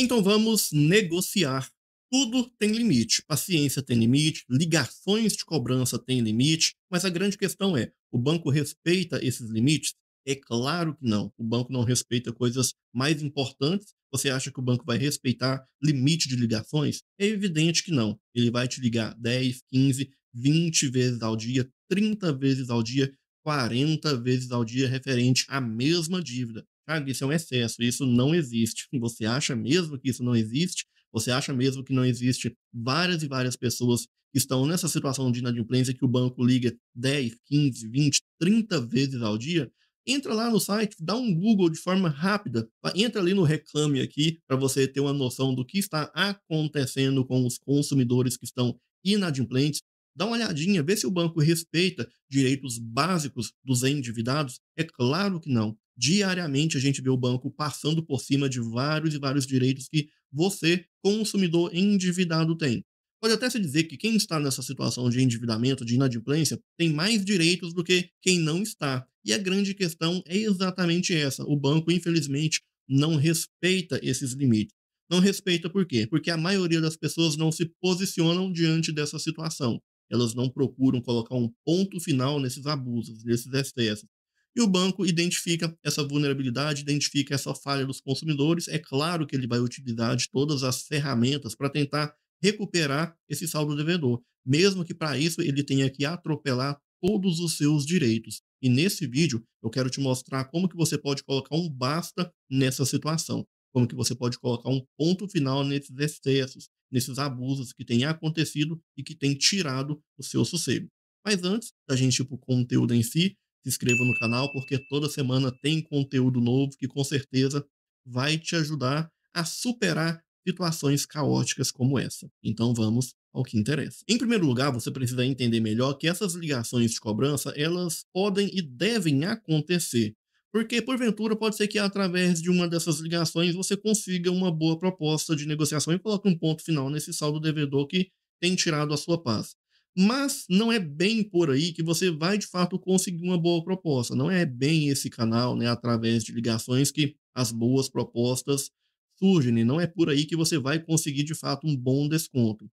Então vamos negociar. Tudo tem limite. Paciência tem limite, ligações de cobrança têm limite, mas a grande questão é: o banco respeita esses limites? É claro que não. O banco não respeita coisas mais importantes. Você acha que o banco vai respeitar limite de ligações? É evidente que não. Ele vai te ligar 10, 15, 20 vezes ao dia, 30 vezes ao dia, 40 vezes ao dia referente à mesma dívida. Cara, isso é um excesso, isso não existe. Você acha mesmo que isso não existe? Você acha mesmo que não existe várias e várias pessoas que estão nessa situação de inadimplência que o banco liga 10, 15, 20, 30 vezes ao dia? Entra lá no site, dá um Google de forma rápida, entra ali no Reclame Aqui para você ter uma noção do que está acontecendo com os consumidores que estão inadimplentes. Dá uma olhadinha, vê se o banco respeita direitos básicos dos endividados. É claro que não. Diariamente a gente vê o banco passando por cima de vários e vários direitos que você, consumidor endividado, tem. Pode até se dizer que quem está nessa situação de endividamento, de inadimplência, tem mais direitos do que quem não está. E a grande questão é exatamente essa. O banco, infelizmente, não respeita esses limites. Não respeita por quê? Porque a maioria das pessoas não se posicionam diante dessa situação. Elas não procuram colocar um ponto final nesses abusos, nesses excessos. E o banco identifica essa vulnerabilidade, identifica essa falha dos consumidores. É claro que ele vai utilizar de todas as ferramentas para tentar recuperar esse saldo devedor, mesmo que para isso ele tenha que atropelar todos os seus direitos. E nesse vídeo eu quero te mostrar como que você pode colocar um basta nessa situação, como que você pode colocar um ponto final nesses excessos, nesses abusos que têm acontecido e que têm tirado o seu sossego. Mas antes da gente ir para o conteúdo em si, se inscreva no canal, porque toda semana tem conteúdo novo que com certeza vai te ajudar a superar situações caóticas como essa. Então vamos ao que interessa. Em primeiro lugar, você precisa entender melhor que essas ligações de cobrança, elas podem e devem acontecer. Porque, porventura, pode ser que através de uma dessas ligações você consiga uma boa proposta de negociação e coloque um ponto final nesse saldo devedor que tem tirado a sua paz. Mas não é bem por aí que você vai de fato conseguir uma boa proposta. Não é bem esse canal, né, através de ligações que as boas propostas surgem. E não é por aí que você vai conseguir de fato um bom desconto.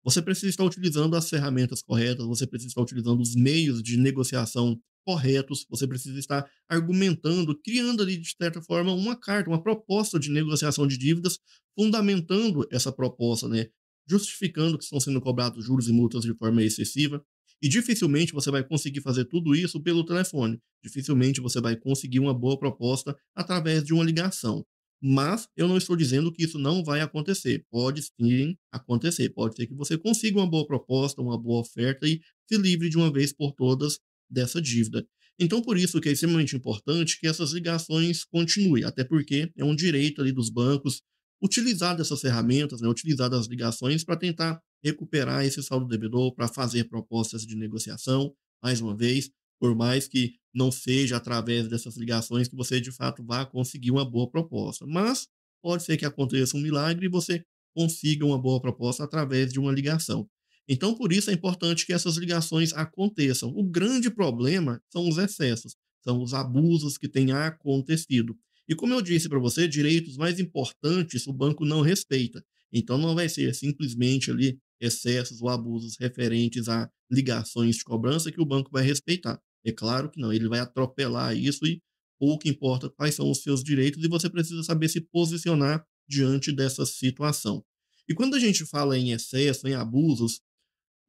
Você precisa estar utilizando as ferramentas corretas, você precisa estar utilizando os meios de negociação corretos, você precisa estar argumentando, criando ali de certa forma uma carta, uma proposta de negociação de dívidas, fundamentando essa proposta, né? Justificando que estão sendo cobrados juros e multas de forma excessiva. E dificilmente você vai conseguir fazer tudo isso pelo telefone. Dificilmente você vai conseguir uma boa proposta através de uma ligação. Mas eu não estou dizendo que isso não vai acontecer. Pode sim acontecer. Pode ser que você consiga uma boa proposta, uma boa oferta e se livre de uma vez por todas dessa dívida. Então, por isso que é extremamente importante que essas ligações continuem, até porque é um direito ali dos bancos utilizar dessas ferramentas, né, utilizar das ligações para tentar recuperar esse saldo devedor, para fazer propostas de negociação, mais uma vez, por mais que não seja através dessas ligações que você de fato vá conseguir uma boa proposta. Mas pode ser que aconteça um milagre e você consiga uma boa proposta através de uma ligação. Então, por isso é importante que essas ligações aconteçam. O grande problema são os excessos, são os abusos que têm acontecido. E como eu disse para você, direitos mais importantes o banco não respeita. Então, não vai ser simplesmente ali excessos ou abusos referentes a ligações de cobrança que o banco vai respeitar. É claro que não, ele vai atropelar isso e pouco importa quais são os seus direitos e você precisa saber se posicionar diante dessa situação. E quando a gente fala em excesso, em abusos,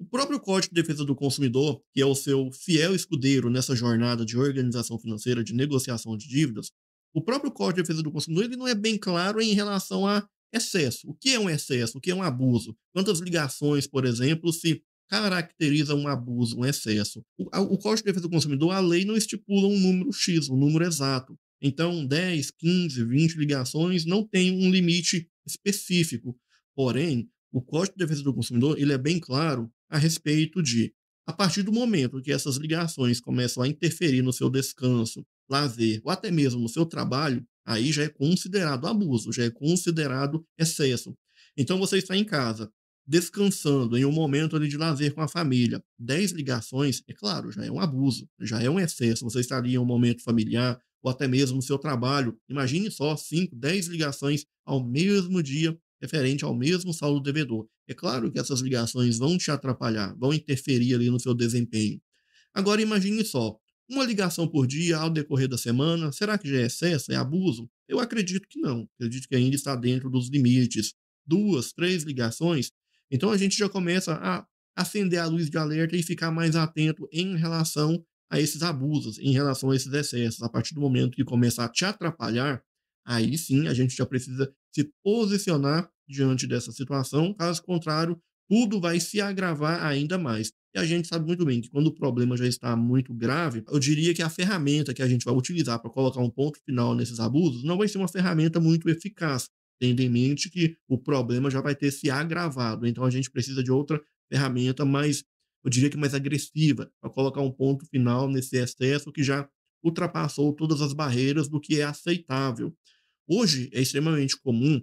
o próprio Código de Defesa do Consumidor, que é o seu fiel escudeiro nessa jornada de organização financeira, de negociação de dívidas, o próprio Código de Defesa do Consumidor ele não é bem claro em relação a excesso. O que é um excesso? O que é um abuso? Quantas ligações, por exemplo, se caracteriza um abuso, um excesso? O Código de Defesa do Consumidor, a lei não estipula um número X, um número exato. Então, 10, 15, 20 ligações não tem um limite específico. Porém, o Código de Defesa do Consumidor ele é bem claro a respeito de, a partir do momento que essas ligações começam a interferir no seu descanso, lazer ou até mesmo no seu trabalho, aí já é considerado abuso, já é considerado excesso. Então você está em casa, descansando em um momento ali de lazer com a família, 10 ligações, é claro, já é um abuso, já é um excesso. Você estaria em um momento familiar, ou até mesmo no seu trabalho. Imagine só 5, 10 ligações ao mesmo dia referente ao mesmo saldo devedor. É claro que essas ligações vão te atrapalhar, vão interferir ali no seu desempenho. Agora imagine só, uma ligação por dia ao decorrer da semana, será que já é excesso, é abuso? Eu acredito que não, acredito que ainda está dentro dos limites. 2, 3 ligações, então a gente já começa a acender a luz de alerta e ficar mais atento em relação a esses abusos, em relação a esses excessos. A partir do momento que começar a te atrapalhar, aí sim a gente já precisa se posicionar diante dessa situação, caso contrário, tudo vai se agravar ainda mais. E a gente sabe muito bem que quando o problema já está muito grave, eu diria que a ferramenta que a gente vai utilizar para colocar um ponto final nesses abusos não vai ser uma ferramenta muito eficaz, tendo em mente que o problema já vai ter se agravado. Então a gente precisa de outra ferramenta mais, eu diria que mais agressiva, para colocar um ponto final nesse excesso que já ultrapassou todas as barreiras do que é aceitável. Hoje é extremamente comum,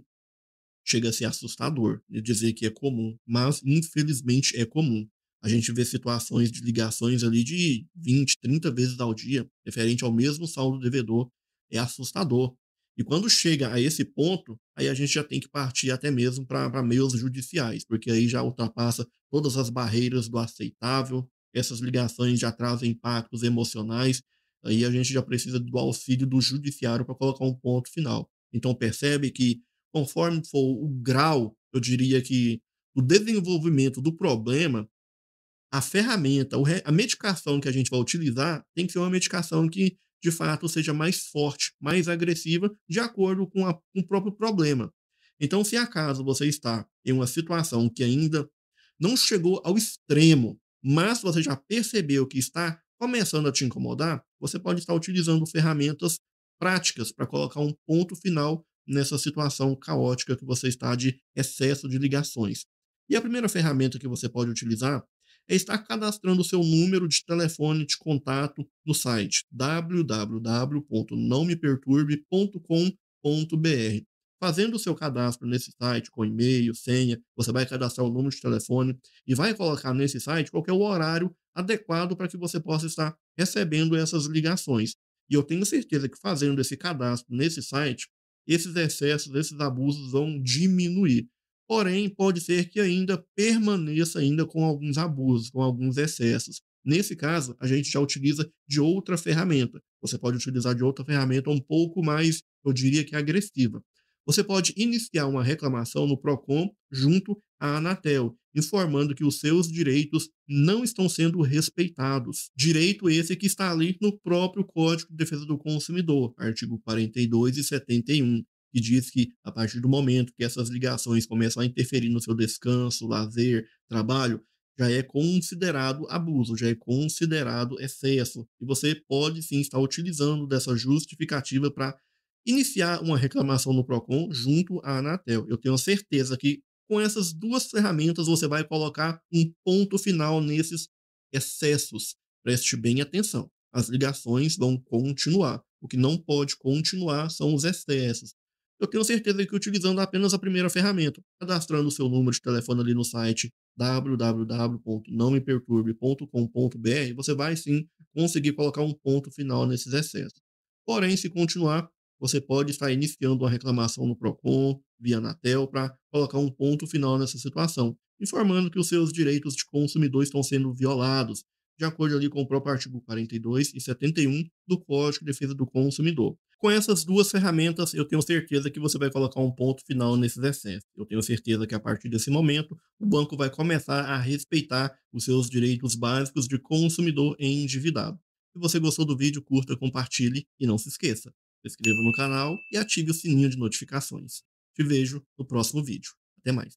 chega a ser assustador de dizer que é comum, mas infelizmente é comum. A gente vê situações de ligações ali de 20, 30 vezes ao dia, referente ao mesmo saldo devedor. É assustador. E quando chega a esse ponto, aí a gente já tem que partir até mesmo para meios judiciais, porque aí já ultrapassa todas as barreiras do aceitável, essas ligações já trazem impactos emocionais, aí a gente já precisa do auxílio do judiciário para colocar um ponto final. Então percebe que conforme for o grau, eu diria que o desenvolvimento do problema, a ferramenta, a medicação que a gente vai utilizar tem que ser uma medicação que, de fato, seja mais forte, mais agressiva, de acordo com o próprio problema. Então, se acaso você está em uma situação que ainda não chegou ao extremo, mas você já percebeu que está começando a te incomodar, você pode estar utilizando ferramentas práticas para colocar um ponto final nessa situação caótica que você está de excesso de ligações. E a primeira ferramenta que você pode utilizar é estar cadastrando o seu número de telefone de contato no site www.nãomeperturbe.com.br. Fazendo o seu cadastro nesse site com e-mail, senha, você vai cadastrar o número de telefone e vai colocar nesse site qual que é o horário adequado para que você possa estar recebendo essas ligações. E eu tenho certeza que fazendo esse cadastro nesse site, esses excessos, esses abusos vão diminuir. Porém, pode ser que ainda permaneça ainda com alguns abusos, com alguns excessos. Nesse caso, a gente já utiliza de outra ferramenta. Você pode utilizar de outra ferramenta um pouco mais, eu diria que agressiva. Você pode iniciar uma reclamação no Procon junto à Anatel, informando que os seus direitos não estão sendo respeitados. Direito esse que está ali no próprio Código de Defesa do Consumidor, artigo 42 e 71, que diz que a partir do momento que essas ligações começam a interferir no seu descanso, lazer, trabalho, já é considerado abuso, já é considerado excesso. E você pode sim estar utilizando dessa justificativa para iniciar uma reclamação no Procon junto à Anatel. Eu tenho certeza que com essas duas ferramentas você vai colocar um ponto final nesses excessos. Preste bem atenção. As ligações vão continuar. O que não pode continuar são os excessos. Eu tenho certeza que utilizando apenas a primeira ferramenta, cadastrando o seu número de telefone ali no site www.nãomeperturbe.com.br, você vai sim conseguir colocar um ponto final nesses excessos. Porém, se continuar, você pode estar iniciando uma reclamação no Procon, via Anatel, para colocar um ponto final nessa situação, informando que os seus direitos de consumidor estão sendo violados, de acordo ali com o próprio artigo 42 e 71 do Código de Defesa do Consumidor. Com essas duas ferramentas, eu tenho certeza que você vai colocar um ponto final nesses excessos. Eu tenho certeza que a partir desse momento, o banco vai começar a respeitar os seus direitos básicos de consumidor endividado. Se você gostou do vídeo, curta, compartilhe e não se esqueça, se inscreva no canal e ative o sininho de notificações. Te vejo no próximo vídeo. Até mais.